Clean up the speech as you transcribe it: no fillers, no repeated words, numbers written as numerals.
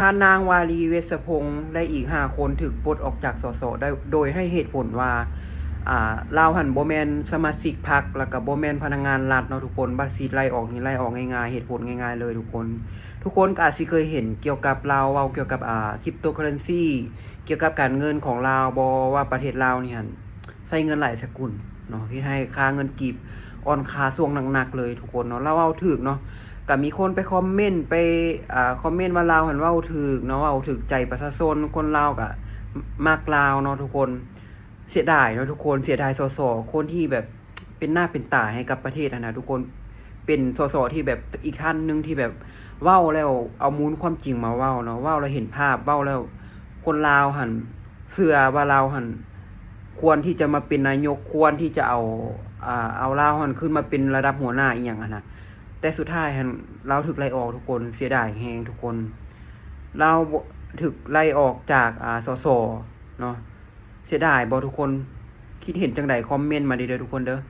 ท่านนางวารีเวชพงษ์และอีก5คนถูกปลดออกจากสสได้โดยให้เหตุผลว่าลาวหันบ่แม่นสมาชิกพรรคแล้วก็บ่แม่นพนักงานรัฐเนาะทุกคนบัดสิไล่ออกนี่ไล่ออกง่ายๆเหตุผลง่ายๆเลยทุกคนก็อาจสิเคยเห็นเกี่ยวกับลาวเว้าเกี่ยวกับcryptocurrency เกี่ยวกับการเงินของลาวบ่ว่าประเทศลาวนี่หั่นใช้เงินหลายสกุลเนาะเฮ็ดให้ค่าเงินกีบอ่อนค่าช่วงหนักๆเลยทุกคนเนาะเราเว้าถูกเนาะก็มีคนไปคอมเมนต์คอมเมนต์ว่าลาวหันเว้าถูกเนาะเว้าถูกใจประชาชนคนลาวก็มักลาวเนาะทุกคนเสียดายเนาะทุกคนเสียดายสสคนที่แบบเป็นหน้าเป็นตาให้กับประเทศนะทุกคนเป็นสสที่แบบอีกท่านนึงที่แบบเว้าแล้วเอามูลความจริงมาเว้าเนาะเว้าแล้วเห็นภาพเว้าแล้วคนลาวหันเชื่อว่าลาวหันควรที่จะมาเป็นนายกควรที่จะเอาลาวหันขึ้นมาเป็นระดับหัวหน้าอีหยังนะแต่สุดท้ายหันเราถูกไล่ออกทุกคนเสียดายแฮงทุกคนเราถูกไล่ออกจากสสเนาะเสียดายบ่ทุกคนคิดเห็นจังได๋คอมเมนต์มาเด้อทุกคนเด้อ